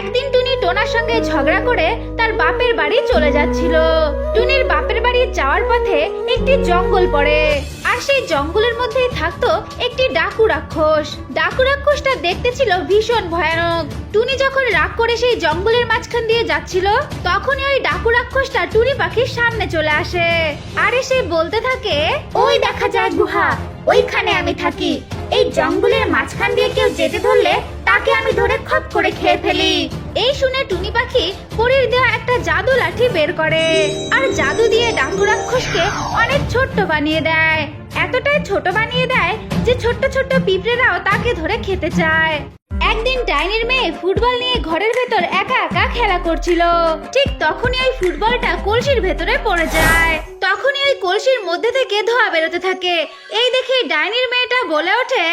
একদিন টুনি টোনার সঙ্গে ঝগড়া করে তার বাপের বাড়ি চলে যাচ্ছিল। টুনির বাপের বাড়ি যাওয়ার পথে একটি জঙ্গল পড়ে, আর সেই জঙ্গলের মধ্যেই থাকতো একটি ডাকু রাক্ষস। ডাকু রাক্ষসটা দেখতে ছিল ভীষণ ভয়ানক। টুনি যখন রাগ করে সেই জঙ্গলের মাঝখান দিয়ে যাচ্ছিল, তখনই ওই ডাকু রাক্ষসটা টুনি পাখির সামনে চলে আসে, আর এসে বলতে থাকে, ওই দেখা যায় গুহা, ওইখানে আমি থাকি। এই জঙ্গলের মাঝখান দিয়ে কেউ যেতে ধরলে তাকে আমি ধরে খপ করে খেয়ে ফেলি। এই শুনে টুনি পাখি পরীর দেওয়া একটা জাদু লাঠি বের করে, আর জাদু দিয়ে ডাকু রাক্ষসকে অনেক ছোট্ট বানিয়ে দেয়। এতটাই ছোট বানিয়ে দেয় যে ছোট্ট ছোট্ট পিঁপড়েরাও তাকে ধরে খেতে চায়। একদিন ডাইনির মেয়ে ফুটবল নিয়ে ঘরের ভেতর একা একা খেলা করছিল। ঠিক তখনই ওই ফুটবলটা কলসির ভেতরে পড়ে যায়। তখনই ওই কলসির মধ্যে থেকে ধোঁয়া বেরোতে থাকে। এই দেখে ডাইনির মেয়েটা বলে ওঠে,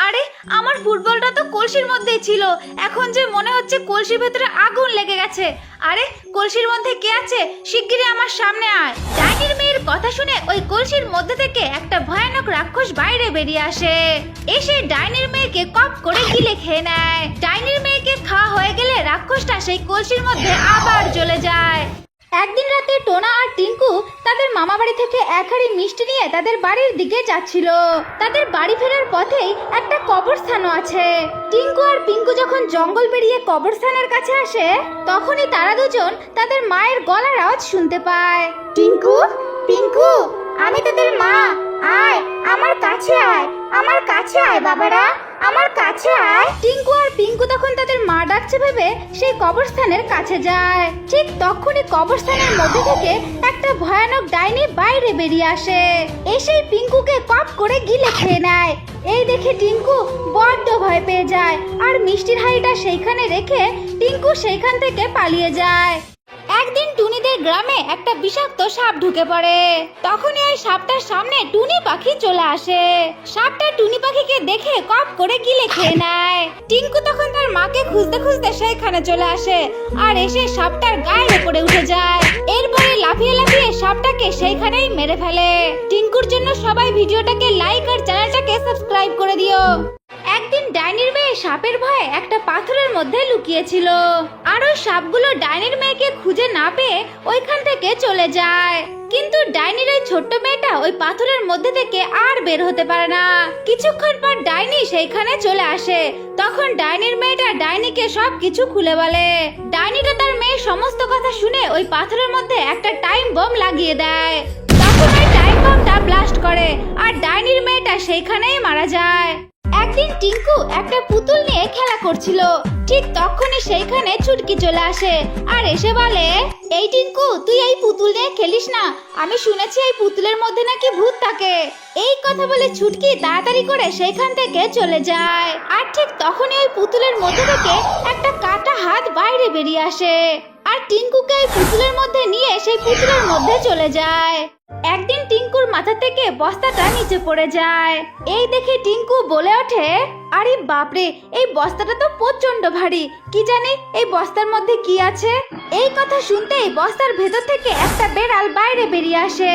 আরে আমার ফুটবলটা তো কলসির মধ্যেই ছিল, এখন যে মনে হচ্ছে কলসির ভেতরে আগুন লেগে গেছে। আরে কলসির মধ্যে কে আছে, শিগগিরই আমার সামনে আয়। ডাইনির মেয়ের কথা শুনে ওই কলসির মধ্যে থেকে একটা ভয়ানক রাক্ষস বাইরে বেরিয়ে আসে। এসে ডাইনির মেয়েকে কপ করে গিলে খেয়ে নেয়। ডাইনির মেয়েকে খাওয়া হয়ে গেলে রাক্ষসটা সেই কলসির মধ্যে আবার জ্বলে যায়। একদিন রাতে টোনা আর টিঙ্কু তাদের মামা বাড়ি থেকে এক হাঁড়ি মিষ্টি নিয়ে তাদের বাড়ির দিকে যাচ্ছিল। তাদের বাড়ি ফেরার পথেই একটা কবরস্থানও আছে। টিঙ্কু আর পিঙ্কু যখন জঙ্গল পেরিয়ে কবরস্থানের কাছে আসে, তখনই তারা দুজন তাদের মায়ের গলার আওয়াজ শুনতে পায়। টিঙ্কু, পিঙ্কু, আমি তোদের মা, আয় আমার কাছে আয়, আমার কাছে আয় বাবারা, আমার কাছে আয়। টিঙ্কু আর পিঙ্কু তখন তাদের মা ডাকছে ভেবে সেই কবরস্থানের কাছে যায়। ঠিক তখনই কবরস্থানের মধ্যে থেকে একটা ভয়ানক ডাইনি বাইরে বেরিয়ে আসে। এসে পিঙ্কুকে কপ করে গিলে খেয়ে নেয়। এই দেখে টিঙ্কু বড্ড ভয় পেয়ে যায়, আর মিষ্টির হাঁড়িটা সেইখানে রেখে টিঙ্কু সেইখান থেকে পালিয়ে যায়। একদিন টুনিদের গ্রামে একটা বিষাক্ত সাপ ঢুকে পড়ে। তখনই ওই সাপটার সামনে টুনি পাখি চলে আসে। সাপটা টুনি পাখিকে দেখে কপ করে গিলে খেয়ে নেয়। টিঙ্কু তখন তার মাকে খুঁজতে খুঁজতে সেইখানে চলে আসে, আর এসে সাপটার গায়ের উপরে উঠে যায়। এরপরে লাফিয়ে লাফিয়ে সাপটাকে সেইখানেই মেরে ফেলে। টিঙ্কুর জন্য সবাই ভিডিওটাকে লাইক আর চ্যানেলটাকে সাবস্ক্রাইব করে দিও। একদিন ডাইনির মেয়ে সাপের ভয়ে একটা পাথরের মধ্যে লুকিয়েছিল, আর ওই সাপগুলো ডাইনির মেয়েকে খুঁজে না পেয়ে ওইখান থেকে চলে যায়। কিন্তু ডাইনির ওই ছোট্ট মেয়েটা ওই পাথরের মধ্যে থেকে আর বের হতে পারে না। কিছুক্ষণ পর ডাইনি সেইখানে চলে আসে। তখন ডাইনির মেয়েটা ডাইনিকে সবকিছু খুলে বলে। ডাইনিটা তার মেয়ের সমস্ত কথা শুনে ওই পাথরের মধ্যে একটা টাইম বম লাগিয়ে দেয়। তখন ওই টাইম বমটা ব্লাস্ট করে, আর ডাইনির মেয়েটা সেইখানেই মারা যায়। একদিন টিঙ্কু একটা পুতুল নিয়ে খেলা করছিল। ঠিক তখনই সেইখানে ছুটকি চলে আসে, আর এসে বলে, এই টিঙ্কু, তুই এই পুতুল নিয়ে খেলিস না, আমি শুনেছি এই পুতুলের মধ্যে নাকি ভূত থাকে। এই কথা বলে ছুটকি তাড়াতাড়ি করে সেইখান থেকে চলে যায়। আর ঠিক তখনই ওই পুতুলের মধ্যে থেকে একটা কাটা হাত বাইরে বেরিয়ে আসে, আর টিঙ্কুকে ওই পুতুলের মধ্যে নিয়ে সেই পুতুলের মধ্যে চলে যায়। একদিন টিঙ্কুর মাথা থেকে বস্তাটা নিচে পড়ে যায়। এই দেখে টিঙ্কু বলে ওঠে, আরে বাপরে, এই বস্তাটা তো প্রচন্ড ভারী, কি জানি এই বস্তার মধ্যে কি আছে। এই কথা শুনতেই বস্তার ভেতর থেকে একটা বেড়াল বাইরে বেরিয়ে আসে,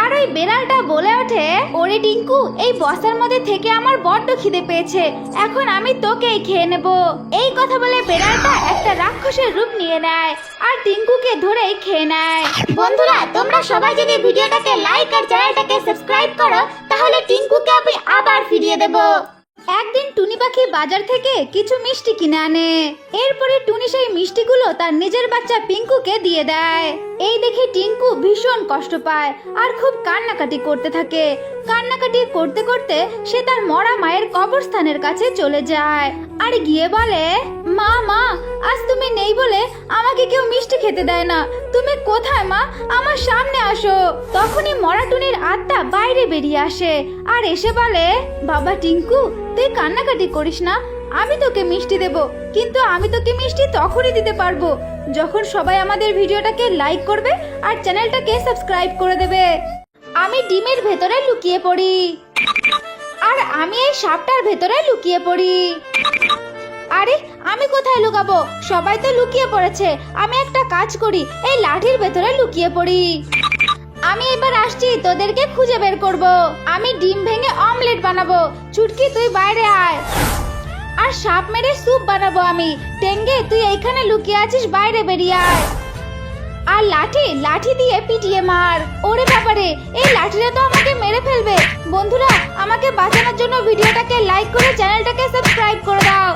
আর ওই বেড়ালটা বলে ওঠে, ওরে টিঙ্কু, এই বস্তার মধ্যে থেকে আমার বড্ড খিদে পেয়েছে, এখন আমি তোকেই খেয়ে নেব। এই কথা বলে বেড়ালটা একটা রাক্ষসের রূপ নিয়ে নেয়, আর টিঙ্কুকে ধরেই খেয়ে নেয়। বন্ধুরা, তোমরা সবাই যদি ভিডিওটাকে লাইক আর চ্যানেলটাকে সাবস্ক্রাইব করো, তাহলে টিঙ্কুকে আমি আবার ফিরিয়ে দেব। একদিন টুনি পাখি বাজার থেকে কিছু মিষ্টি কিনে আনে। এরপরে টুনি সেই মিষ্টিগুলো তার নিজের বাচ্চা পিঙ্কুকে দিয়ে দেয়। এই দেখে টিঙ্কু ভীষণ কষ্ট পায়, আর খুব কান্নাকাটি করতে থাকে। কান্নাকাটি করতে করতে সে তার মরা মায়ের কবরস্থানের কাছে চলে যায়, আর গিয়ে বলে, মা, মা, আজ তুমি নেই বলে আমাকে কেউ মিষ্টি খেতে দেয় না, তুমি কোথায় মা, আমার সামনে আসো। তখনই মরা টুনির আত্মা বাইরে বেরিয়ে আসে, আর এসে বলে, বাবা টিঙ্কু, তুই কান্নাকাটি করিস না, আমি তোকে মিষ্টি দেব, কিন্তু আমি তোকে মিষ্টি তখনই দিতে পারবো যখন সবাই আমাদের ভিডিওটাকে লাইক করবে আর চ্যানেলটাকে সাবস্ক্রাইব করে দেবে। আমি ডিমের ভেতরে লুকিয়ে পড়ি, আর আমি এই সাপটার ভেতরে লুকিয়ে পড়ি। আরে আমি কোথায় লুকাবো, সবাই তো লুকিয়ে পড়েছে, আমি একটা কাজ করি, এই লাঠির ভেতরে লুকিয়ে পড়ি। আমি এবার আসছি, তোদেরকে খুঁজে বের করব। আমি ডিম ভেঙে অমলেট বানাবো, ছুটকি তুই বাইরে আয়। আর সাপ মেরে স্যুপ বানাবো আমি। টেঙ্গে তুই এইখানে লুকিয়ে আছিস, বাইরে বেরিয়ে আয়। আর লাঠি দিয়ে পিটিয়ে মার। ওরে বাবারে, এই লাঠিটা তো আমাকে মেরে ফেলবে। বন্ধুরা, আমাকে বাঁচানোর জন্য ভিডিওটাকে লাইক করে চ্যানেলটাকে সাবস্ক্রাইব করে দাও।